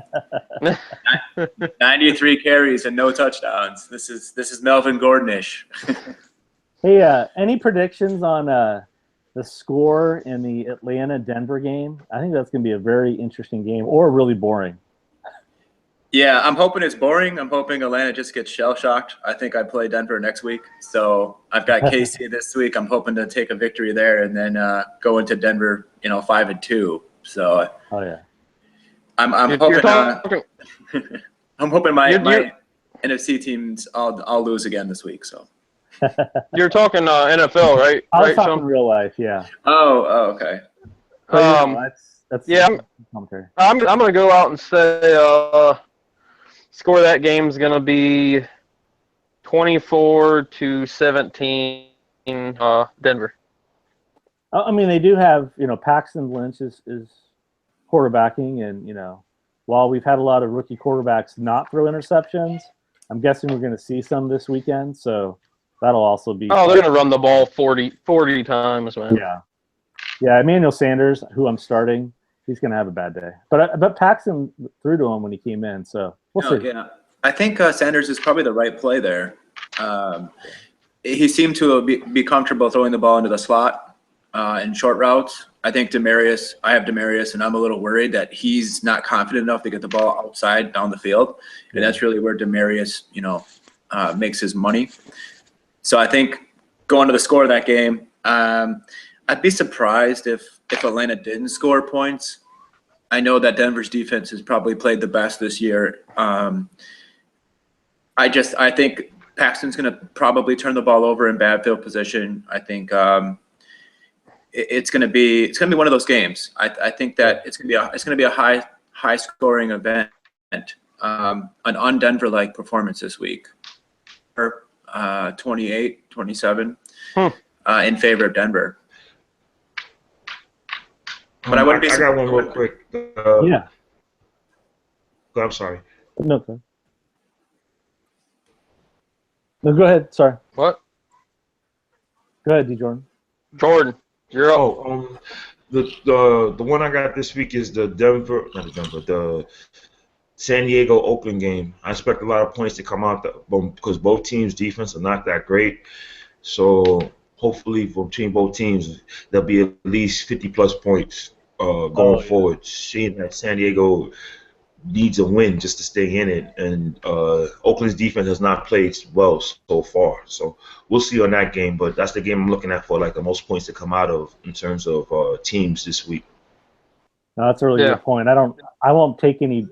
93 carries and no touchdowns. This is Melvin Gordon-ish. Hey, any predictions on the score in the Atlanta-Denver game? I think that's going to be a very interesting game, or really boring. Yeah, I'm hoping it's boring. I'm hoping Atlanta just gets shell-shocked. I think I play Denver next week. So I've got KC this week. I'm hoping to take a victory there and then go into Denver, 5-2. So oh yeah, I'm hoping I'm hoping my NFC teams I'll lose again this week. So you're talking NFL, right? I was talking real life, yeah. Oh, okay. That's commentary. I'm gonna go out and say score of that game is gonna be 24-17. Denver. I mean, they do have, Paxton Lynch is quarterbacking, and while we've had a lot of rookie quarterbacks not throw interceptions, I'm guessing we're going to see some this weekend. So that'll also be. Oh, they're going to run the ball 40 times, man. Yeah. Emmanuel Sanders, who I'm starting, he's going to have a bad day. But Paxton threw to him when he came in, so we'll see. Yeah, I think Sanders is probably the right play there. He seemed to be comfortable throwing the ball into the slot in short routes. I think I have Demarius, and I'm a little worried that he's not confident enough to get the ball outside down the field. And that's really where Demarius, makes his money. So I think going to the score of that game, I'd be surprised if Atlanta didn't score points. I know that Denver's defense has probably played the best this year. I think Paxton's going to probably turn the ball over in bad field position. I think it's going to be one of those games. I think that it's going to be a high scoring event, an un-Denver like performance this week. 28-27 in favor of Denver. But I wouldn't be. I got one real quick. Yeah. I'm sorry. No, go ahead. Sorry. What? Go ahead, D. Jordan. Jordan, you're up. Oh, the one I got this week is the San Diego Oakland game. I expect a lot of points to come out because both teams' defense are not that great. So hopefully between both teams there'll be at least 50+ points going forward. Seeing that San Diego needs a win just to stay in it, and Oakland's defense has not played well so far. So we'll see on that game, but that's the game I'm looking at for like the most points to come out of in terms of teams this week. No, that's a really good point. I won't take any.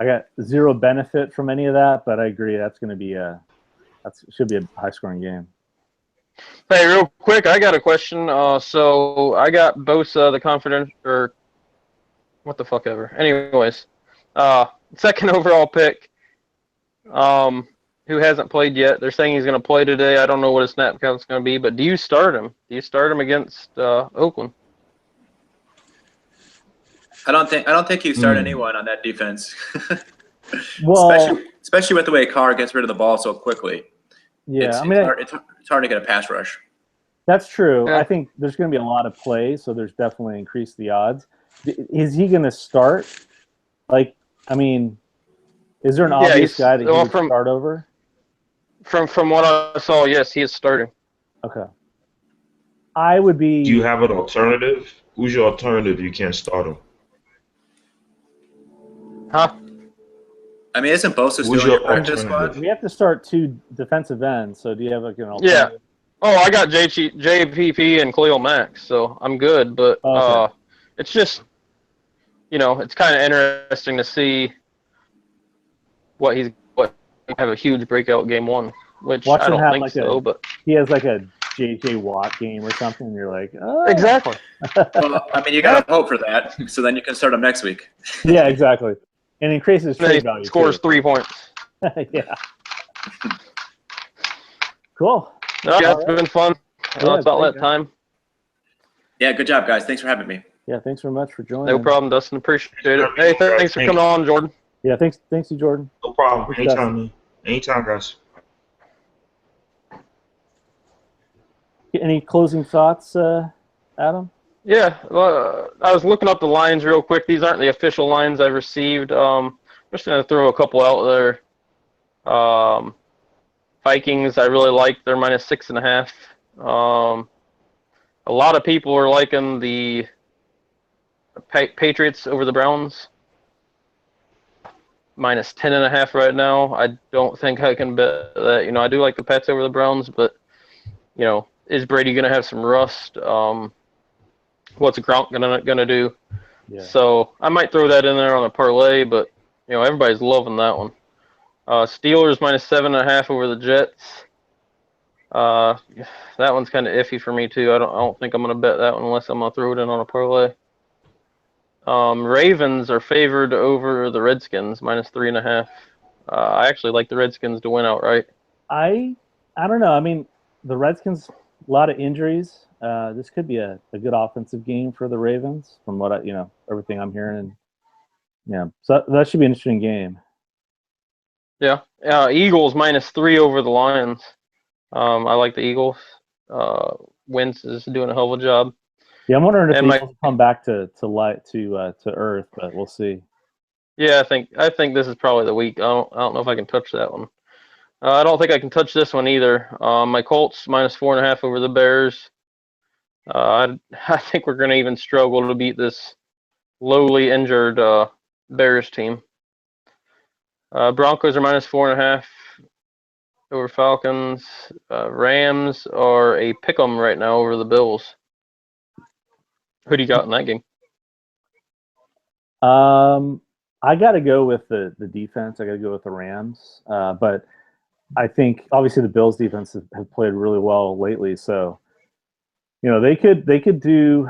I got zero benefit from any of that, but I agree that's going to be should be a high scoring game. Hey, real quick, I got a question. So I got Bosa, the confident, or what the fuck ever. Anyways, second overall pick, who hasn't played yet. They're saying he's going to play today. I don't know what his snap count's going to be, but do you start him? Do you start him against Oakland? I don't think you start anyone on that defense. Well, especially with the way Carr gets rid of the ball so quickly. Yeah, it's hard to get a pass rush. That's true. Yeah. I think there's going to be a lot of plays, so there's definitely increased the odds. Is he going to start? Is there an obvious guy that he would start over? From what I saw, yes, he is starting. Okay. I would be. Do you have an alternative? Who's your alternative? You can't start him. Huh? I mean, isn't Bosa still in your practice squad? We have to start 2 defensive ends, so do you have an alternative? Yeah. Oh, I got JPP and Khalil Mack, so I'm good. But it's just, it's kind of interesting to see what have a huge breakout game 1, which I don't think so. But he has like a J.J. Watt game or something, and you're like, oh. Exactly. Well, I mean, you got to hope for that, so then you can start him next week. Yeah, exactly. And increases trade value. Scores 3 points. Yeah. Cool. It's been fun. It's about that time. Yeah, good job, guys. Thanks for having me. Yeah, thanks very much for joining. No problem, Dustin. Appreciate it. Hey, thanks for coming on, Jordan. Yeah, thanks, you, Jordan. No problem. Anytime, guys. Any closing thoughts, Adam? Yeah, I was looking up the lines real quick. These aren't the official lines I've received. I'm just going to throw a couple out there. Vikings, I really like. They're -6.5. A lot of people are liking the Patriots over the Browns. -10.5 right now. I don't think I can bet that. I do like the Pats over the Browns, but, is Brady going to have some rust? What's Gronk gonna do? Yeah. So I might throw that in there on a parlay, but everybody's loving that one. Steelers -7.5 over the Jets. That one's kind of iffy for me too. I don't think I'm gonna bet that one unless I'm gonna throw it in on a parlay. Ravens are favored over the Redskins, -3.5. I actually like the Redskins to win outright. I don't know. I mean, the Redskins, a lot of injuries. This could be a good offensive game for the Ravens, from what everything I'm hearing. And yeah, so that should be an interesting game. Yeah. Eagles -3 over the Lions. I like the Eagles. Wentz is doing a hell of a job. Yeah, I'm wondering if And the Eagles come back to earth, but we'll see. Yeah, I think this is probably the week. I don't know if I can touch that one. I don't think I can touch this one either. My Colts -4.5 over the Bears. I think we're going to even struggle to beat this lowly injured Bears team. Broncos are -4.5 over Falcons. Rams are a pick'em right now over the Bills. Who do you got in that game? I got to go with the defense. I got to go with the Rams. But I think obviously the Bills defense have played really well lately. So, they could do,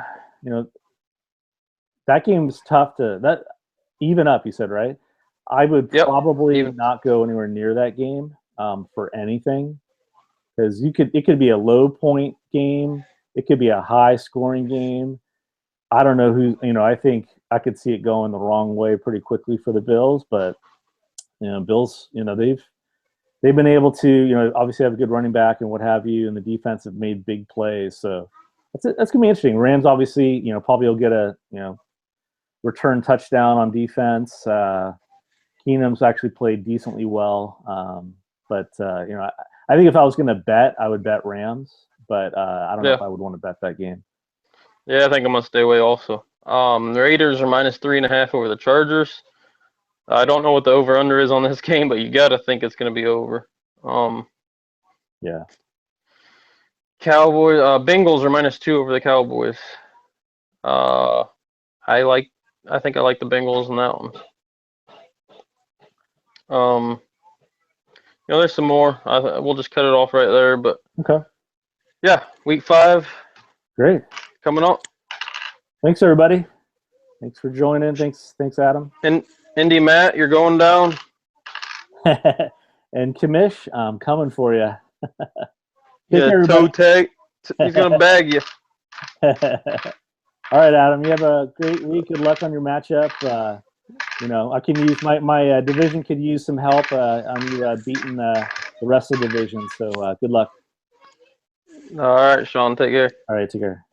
that game's tough to even up. You said, right? I would probably not go anywhere near that game for anything, because it could be a low point game. It could be a high scoring game. I don't know who, I think I could see it going the wrong way pretty quickly for the Bills, but Bills, they've been able to, obviously have a good running back and what have you, and the defense have made big plays. So that's gonna be interesting. Rams obviously, probably will get a return touchdown on defense. Keenum's actually played decently well, but I think if I was gonna bet, I would bet Rams, but I don't know if I would want to bet that game. Yeah, I think I'm gonna stay away also. The Raiders are -3.5 over the Chargers. I don't know what the over/under is on this game, but you gotta think it's gonna be over. Yeah. Cowboys, Bengals are -2 over the Cowboys. I think I like the Bengals in that one. There's some more. We'll just cut it off right there. But okay. Yeah, week 5. Great. Coming up. Thanks, everybody. Thanks for joining. Thanks, Adam. And Indy Matt, you're going down. And Kamish, I'm coming for you. Yeah, toe tag. He's gonna bag you. All right, Adam. You have a great week. Good luck on your matchup. I can use my division could use some help on you beating the rest of the division. So good luck. All right, Sean. Take care. All right, take care.